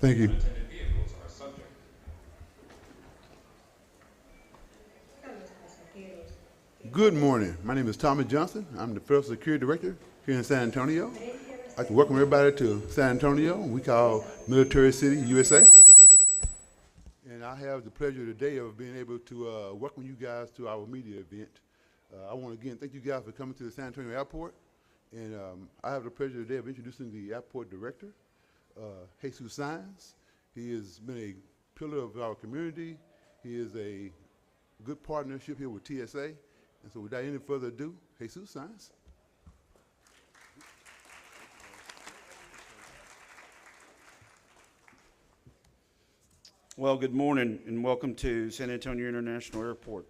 Thank you. Unattended vehicles are subject. Good morning. My name is Tommy Johnson. I'm the Federal Security Director here in San Antonio. I'd like to welcome everybody to San Antonio. We call Military City, USA. And I have the pleasure today of being able to welcome you guys to our media event. I want to again thank you guys for coming to the San Antonio Airport. And I have the pleasure today of introducing the Airport Director, Jesus Saenz. He has been a pillar of our community. He is a good partnership here with TSA. And so without any further ado, Jesus Saenz. Well, good morning and welcome to San Antonio International Airport.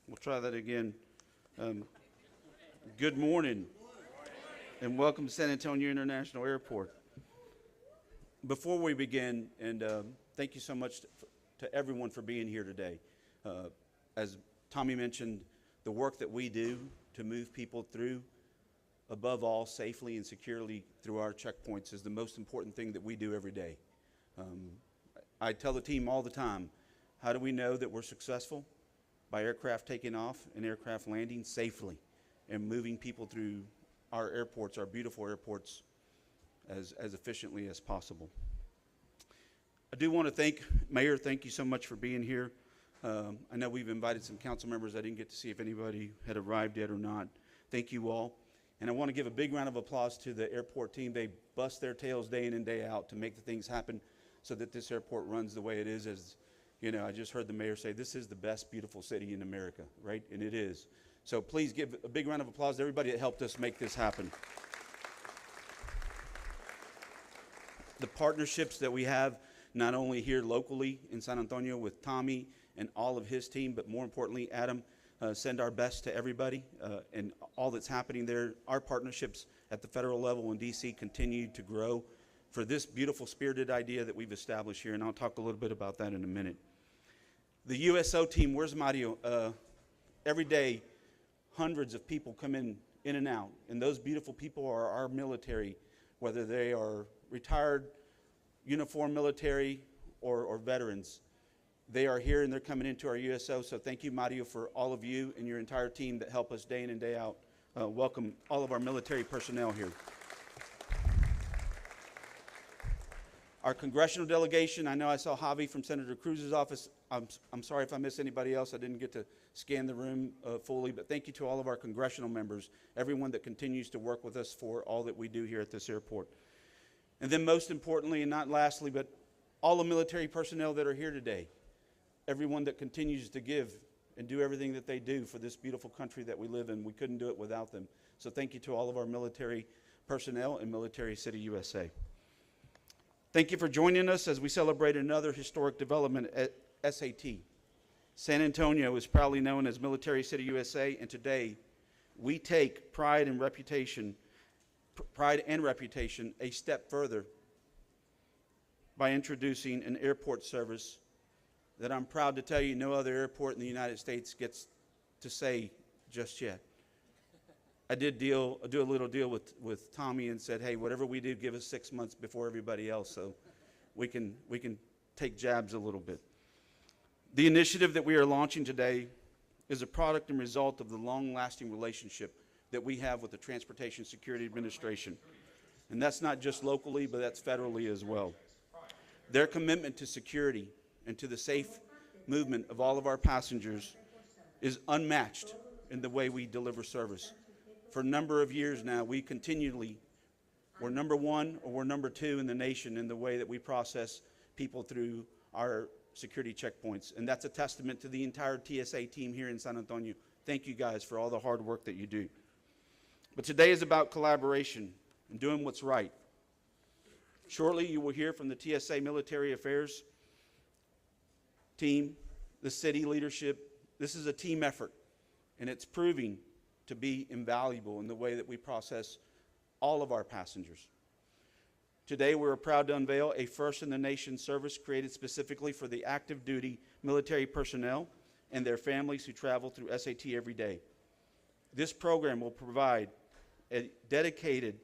We'll try that again. Good morning and welcome to San Antonio International Airport. Before we begin, and thank you so much to everyone for being here today. As Tommy mentioned, the work that we do to move people through, above all, safely and securely through our checkpoints is the most important thing that we do every day. I tell the team all the time, how do we know that we're successful? By aircraft taking off and aircraft landing safely and moving people through our airports, our beautiful airports, as efficiently as possible. I do want to thank Mayor. Thank you so much for being here. I know we've invited some council members. I didn't get to see if anybody had arrived yet or not. Thank you all. And I want to give a big round of applause to the airport team. They bust their tails day in and day out to make the things happen so that this airport runs the way it is. As you know, I just heard the mayor say, this is the best, beautiful city in America, right? And it is. So please give a big round of applause to everybody that helped us make this happen. The partnerships that we have, not only here locally in San Antonio with Tommy and all of his team, but more importantly, Adam, send our best to everybody and all that's happening there. Our partnerships at the federal level in D.C. continue to grow for this beautiful spirited idea that we've established here, and I'll talk a little bit about that in a minute. The USO team, where's Mario? Every day, hundreds of people come in and out, and those beautiful people are our military, whether they are retired, uniformed military, or veterans. They are here and they're coming into our USO, so thank you, Mario, for all of you and your entire team that help us day in and day out. Welcome all of our military personnel here. Our congressional delegation, I know I saw Javi from Senator Cruz's office. I'm sorry if I missed anybody else. I didn't get to scan the room fully, but thank you to all of our congressional members, everyone that continues to work with us for all that we do here at this airport. And then most importantly, and not lastly, but all the military personnel that are here today, everyone that continues to give and do everything that they do for this beautiful country that we live in. We couldn't do it without them. So thank you to all of our military personnel and Military City USA. Thank you for joining us as we celebrate another historic development at SAT. San Antonio is proudly known as Military City USA, and today we take pride and reputation a step further by introducing an airport service that I'm proud to tell you no other airport in the United States gets to say just yet. I did do a little deal with Tommy and said, hey, whatever we do, give us 6 months before everybody else so we can take jabs a little bit. The initiative that we are launching today is a product and result of the long-lasting relationship that we have with the Transportation Security Administration. And that's not just locally, but that's federally as well. Their commitment to security and to the safe movement of all of our passengers is unmatched in the way we deliver service. For a number of years now, we're number one or we're number two in the nation in the way that we process people through our security checkpoints. And that's a testament to the entire TSA team here in San Antonio. Thank you guys for all the hard work that you do. But today is about collaboration and doing what's right. Shortly, you will hear from the TSA Military Affairs team, the city leadership. This is a team effort, and it's proving to be invaluable in the way that we process all of our passengers. Today, we're proud to unveil a first-in-the-nation service created specifically for the active duty military personnel and their families who travel through SAT every day. This program will provide a dedicated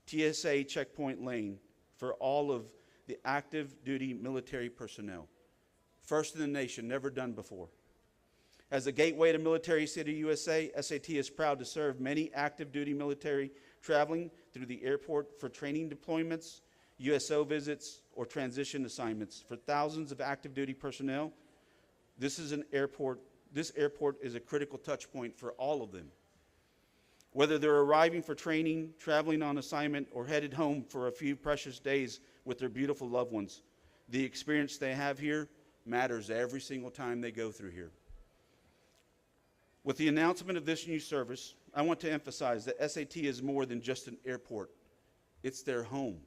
TSA checkpoint lane for all of the active duty military personnel. First in the nation, never done before. As a gateway to Military City, USA, SAT is proud to serve many active duty military traveling through the airport for training deployments, USO visits, or transition assignments. For thousands of active duty personnel, this airport is a critical touch point for all of them. Whether they're arriving for training, traveling on assignment, or headed home for a few precious days with their beautiful loved ones, the experience they have here matters every single time they go through here. With the announcement of this new service, I want to emphasize that SAT is more than just an airport. It's their home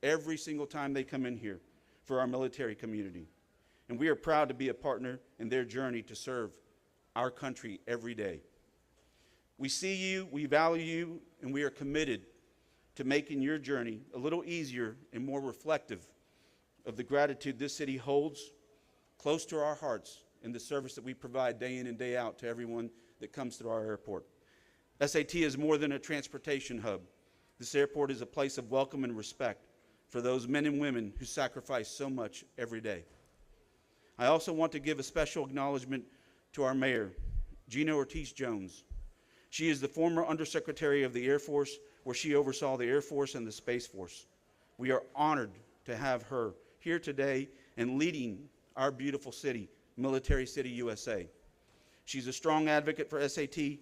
every single time they come in here for our military community. And we are proud to be a partner in their journey to serve our country every day. We see you, we value you, and we are committed to making your journey a little easier and more reflective of the gratitude this city holds close to our hearts in the service that we provide day in and day out to everyone that comes through our airport. SAT is more than a transportation hub. This airport is a place of welcome and respect for those men and women who sacrifice so much every day. I also want to give a special acknowledgement to our mayor, Gina Ortiz-Jones. She is the former Undersecretary of the Air Force, where she oversaw the Air Force and the Space Force. We are honored to have her here today and leading our beautiful city, Military City, USA. She's a strong advocate for SAT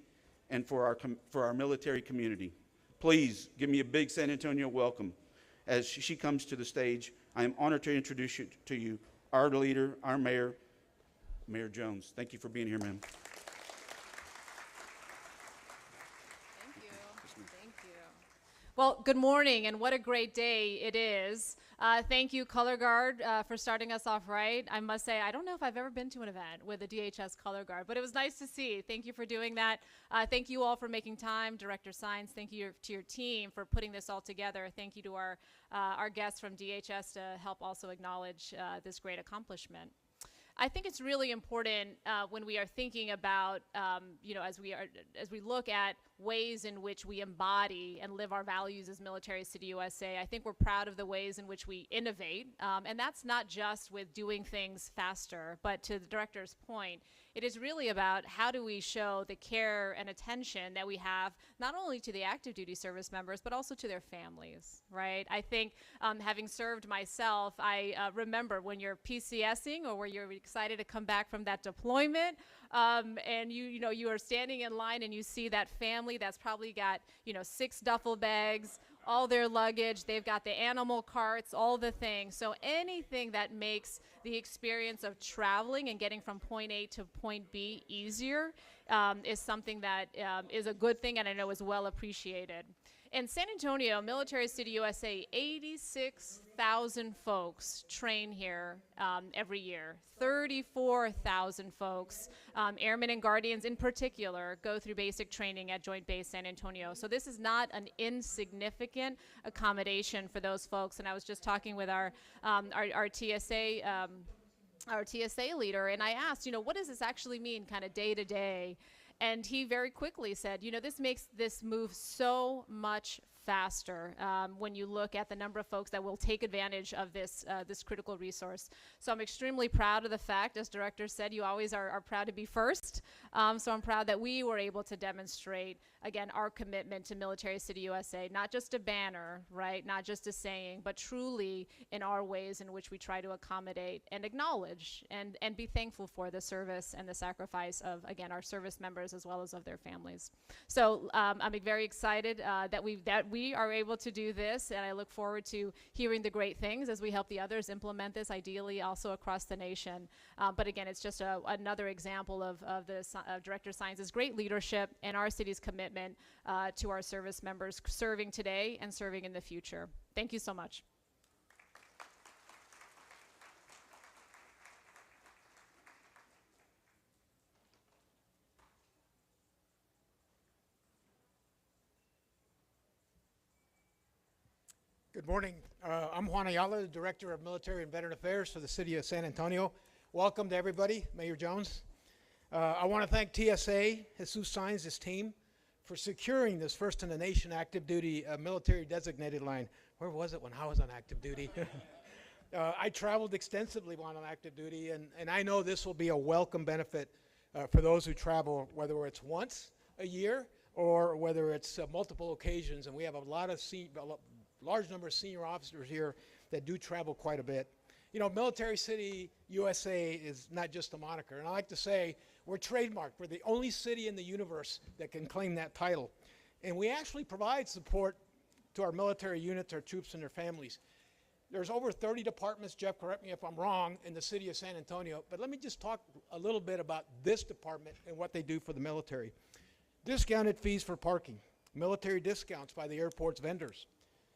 and for our military community. Please give me a big San Antonio welcome as she comes to the stage. I am honored to introduce you to you, our leader, our mayor, Mayor Jones. Thank you for being here, ma'am. Thank you. Thank you. Well, good morning, and what a great day it is. Thank you, Color Guard, for starting us off right. I must say, I don't know if I've ever been to an event with a DHS Color Guard, but it was nice to see. Thank you for doing that. Thank you all for making time. Director Sines, thank you to your team for putting this all together. Thank you to our guests from DHS to help also acknowledge this great accomplishment. I think it's really important when we are thinking about, as we look at ways in which we embody and live our values as Military City, USA. I think we're proud of the ways in which we innovate, and that's not just with doing things faster, but to the director's point, it is really about how do we show the care and attention that we have not only to the active duty service members, but also to their families, right? I think having served myself, I remember when you're PCSing or where you're excited to come back from that deployment, and you are standing in line and you see that family that's probably got 6 duffel bags, all their luggage, they've got the animal carts, all the things. So anything that makes the experience of traveling and getting from point A to point B easier is something that is a good thing and I know is well appreciated. In San Antonio, Military City, USA, 86,000 folks train here every year. 34,000 folks, airmen and guardians in particular, go through basic training at Joint Base San Antonio. So this is not an insignificant accommodation for those folks. And I was just talking with our TSA leader, and I asked, what does this actually mean kind of day to day? And he very quickly said, this makes this move so much faster when you look at the number of folks that will take advantage of this critical resource. So I'm extremely proud of the fact, as Director said, you always are proud to be first. So I'm proud that we were able to demonstrate, again, our commitment to Military City, USA, not just a banner, right, not just a saying, but truly in our ways in which we try to accommodate and acknowledge and be thankful for the service and the sacrifice of, again, our service members as well as of their families. So I'm very excited that we are able to do this, and I look forward to hearing the great things as we help the others implement this, ideally also across the nation. But again, it's just another example of Director Sines' great leadership and our city's commitment to our service members serving today and serving in the future. Thank you so much. Good morning. I'm Juan Ayala, the Director of Military and Veteran Affairs for the City of San Antonio. Welcome to everybody, Mayor Jones. I want to thank TSA, Jesus Sines, his team, for securing this first in the nation active duty military designated line. Where was it when I was on active duty? I traveled extensively while on active duty, and I know this will be a welcome benefit for those who travel, whether it's once a year or whether it's multiple occasions. And we have a large number of senior officers here that do travel quite a bit. You know, Military City, USA is not just a moniker. And I like to say we're trademarked. We're the only city in the universe that can claim that title. And we actually provide support to our military units, our troops, and their families. There's over 30 departments, Jeff, correct me if I'm wrong, in the city of San Antonio. But let me just talk a little bit about this department and what they do for the military. Discounted fees for parking, military discounts by the airport's vendors,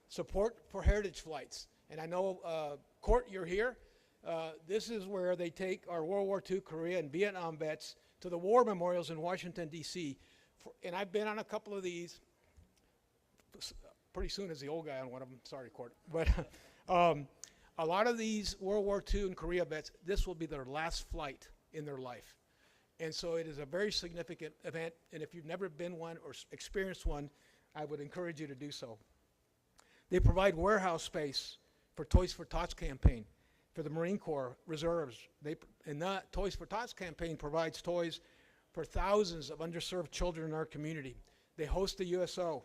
support for heritage flights. And I know, Court, you're here. This is where they take our World War II, Korea, and Vietnam vets to the war memorials in Washington, D.C. And I've been on a couple of these, pretty soon as the old guy on one of them. Sorry, Court. But a lot of these World War II and Korea vets, this will be their last flight in their life. And so it is a very significant event. And if you've never been one or experienced one, I would encourage you to do so. They provide warehouse space for Toys for Tots campaign for the Marine Corps Reserves. And that Toys for Tots campaign provides toys for thousands of underserved children in our community. They host the USO.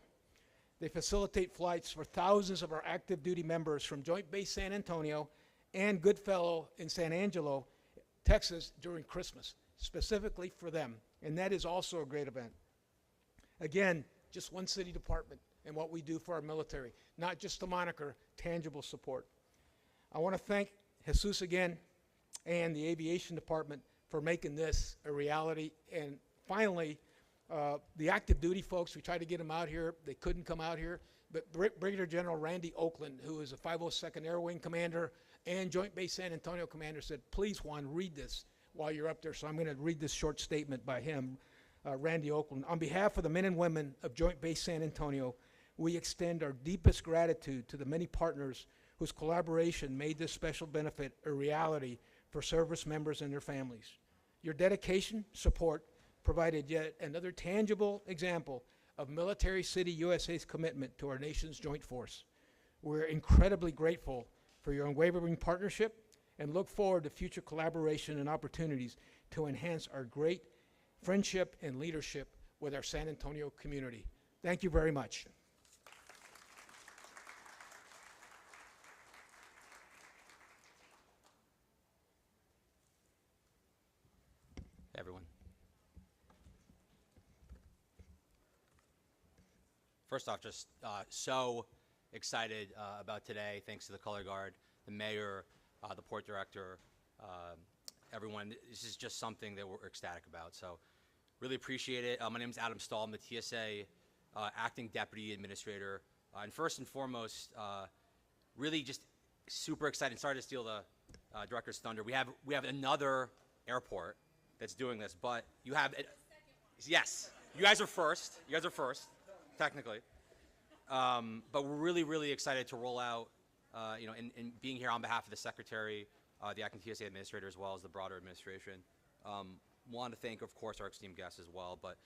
They facilitate flights for thousands of our active duty members from Joint Base San Antonio and Goodfellow in San Angelo, Texas during Christmas, specifically for them. And that is also a great event. Again, just one city department and what we do for our military, not just a moniker, tangible support. I want to thank Jesus again and the aviation department for making this a reality. And finally, the active duty folks, we tried to get them out here. They couldn't come out here. But Brigadier General Randy Oakland, who is a 502nd Air Wing commander and Joint Base San Antonio commander, said, please, Juan, read this while you're up there. So I'm going to read this short statement by him, Randy Oakland. On behalf of the men and women of Joint Base San Antonio, we extend our deepest gratitude to the many partners whose collaboration made this special benefit a reality for service members and their families. Your dedication, support, provided yet another tangible example of Military City USA's commitment to our nation's joint force. We're incredibly grateful for your unwavering partnership and look forward to future collaboration and opportunities to enhance our great friendship and leadership with our San Antonio community. Thank you very much. Everyone. First off, just so excited about today. Thanks to the Color Guard, the mayor, the port director, everyone. This is just something that we're ecstatic about. So really appreciate it. My name is Adam Stahl. I'm the TSA acting deputy administrator. And first and foremost, really just super excited. Sorry to steal the director's thunder. We have another airport that's doing this, but you have it. Yes, you guys are first. You guys are first, technically. But we're really, really excited to roll out, and being here on behalf of the secretary, the acting TSA administrator, as well as the broader administration. Want to thank, of course, our esteemed guests as well, but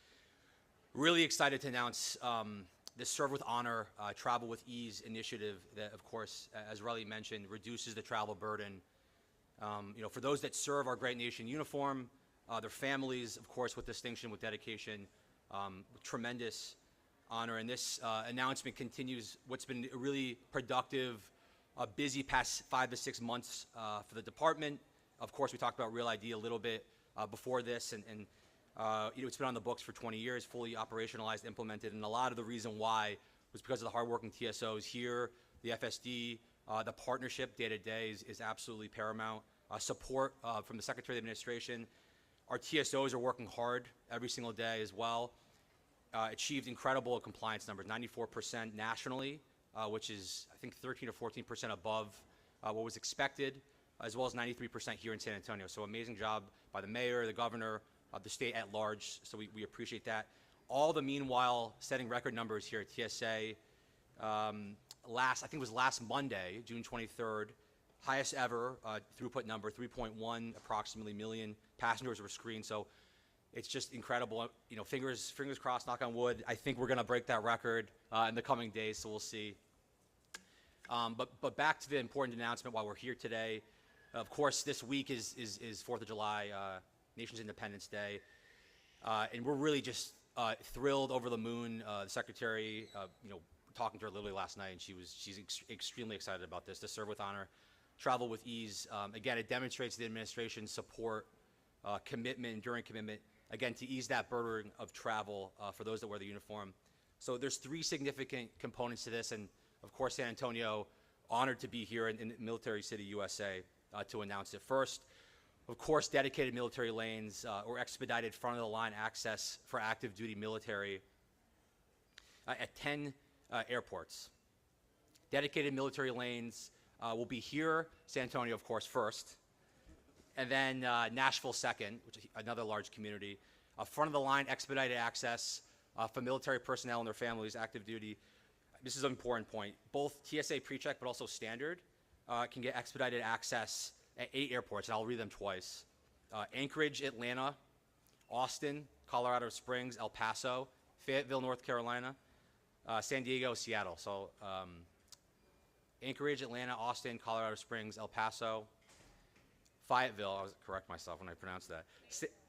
really excited to announce this Serve with Honor, Travel with Ease initiative that, of course, as Relly mentioned, reduces the travel burden. For those that serve our great nation uniform, their families, of course, with distinction, with dedication, with tremendous honor. And this announcement continues what's been a really productive, busy past 5 to 6 months for the department. Of course, we talked about Real ID a little bit before this, and it's been on the books for 20 years, fully operationalized, implemented, and a lot of the reason why was because of the hardworking TSOs here, the FSD, the partnership day to day is absolutely paramount. Support from the Secretary of Administration. Our TSOs are working hard every single day as well. Achieved incredible compliance numbers, 94% nationally, which is, I think, 13 or 14% above what was expected, as well as 93% here in San Antonio. So amazing job by the mayor, the governor, the state at large. So we appreciate that. All the meanwhile setting record numbers here at TSA. I think it was last Monday, June 23rd, highest ever throughput number, 3.1 approximately million passengers were screened. So it's just incredible. Fingers crossed, knock on wood. I think we're going to break that record in the coming days, so we'll see. But back to the important announcement while we're here today. Of course, this week is 4th of July, Nation's Independence Day. And we're really just thrilled, over the moon. The secretary, talking to her literally last night, and she's extremely excited about this, to serve with honor, travel with ease. Again, it demonstrates the administration's support, commitment, enduring commitment, again, to ease that burden of travel for those that wear the uniform. So there's 3 significant components to this, and of course, San Antonio, honored to be here in Military City, USA, to announce it. First, of course, dedicated military lanes or expedited front-of-the-line access for active duty military at 10 airports. Dedicated military lanes will be here, San Antonio, of course, first, and then Nashville second, which is another large community. Front-of-the-line expedited access for military personnel and their families, active duty. This is an important point. Both TSA PreCheck, but also standard, can get expedited access at 8 airports, and I'll read them twice. Anchorage, Atlanta, Austin, Colorado Springs, El Paso, Fayetteville, North Carolina, San Diego, Seattle. So Anchorage, Atlanta, Austin, Colorado Springs, El Paso, Fayetteville. I was correct myself when I pronounced that.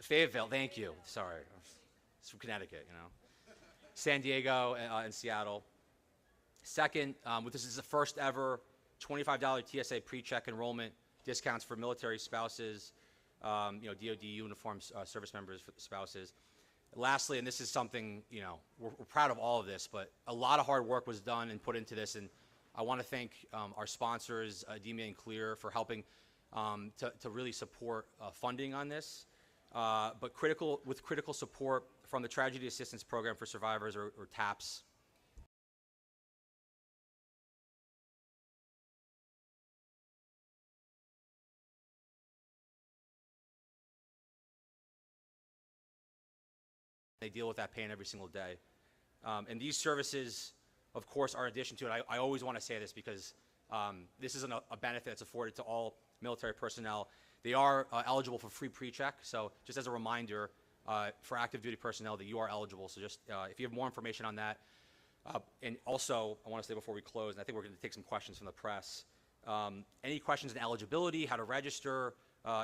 Fayetteville, thank you. Sorry. It's from Connecticut, San Diego and Seattle. Second, this is the first ever $25 TSA PreCheck enrollment discounts for military spouses, DoD uniform service members for the spouses. Lastly, and this is something, we're proud of all of this, but a lot of hard work was done and put into this, and I want to thank our sponsors, DMA and Clear, for helping to really support funding on this. But with critical support from the Tragedy Assistance Program for Survivors, or TAPS. They deal with that pain every single day. And these services, of course, are in addition to it. I always want to say this because this isn't a benefit that's afforded to all military personnel. They are eligible for free PreCheck. So just as a reminder, for active duty personnel, that you are eligible. So just if you have more information on that. And also, I want to say before we close, and I think we're going to take some questions from the press. Any questions on eligibility, how to register,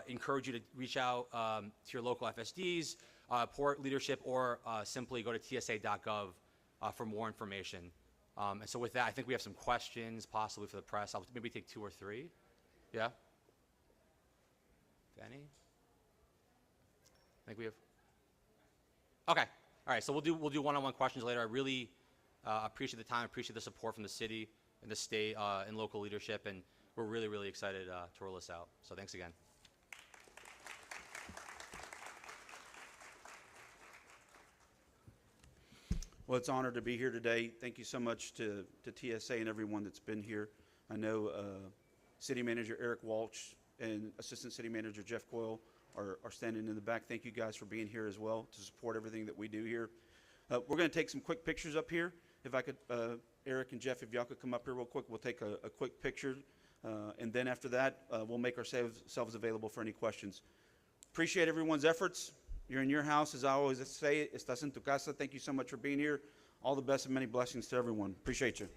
encourage you to reach out to your local FSDs, port leadership, or simply go to tsa.gov for more information. And so with that, I think we have some questions possibly for the press. I'll maybe take 2 or 3. Yeah? Any? I think we have. Okay. All right. So we'll do one-on-one questions later. I really appreciate the time, appreciate the support from the city and the state and local leadership, and we're really, really excited to roll this out. So thanks again. Well, it's an honor to be here today. Thank you so much to TSA and everyone that's been here. I know City Manager Eric Walsh and Assistant City Manager Jeff Coyle are standing in the back. Thank you guys for being here as well to support everything that we do here. We're going to take some quick pictures up here. If I could, Eric and Jeff, if y'all could come up here real quick, we'll take a quick picture. And then after that, we'll make ourselves available for any questions. Appreciate everyone's efforts. You're in your house, as I always say, estás en tu casa. Thank you so much for being here. All the best and many blessings to everyone. Appreciate you.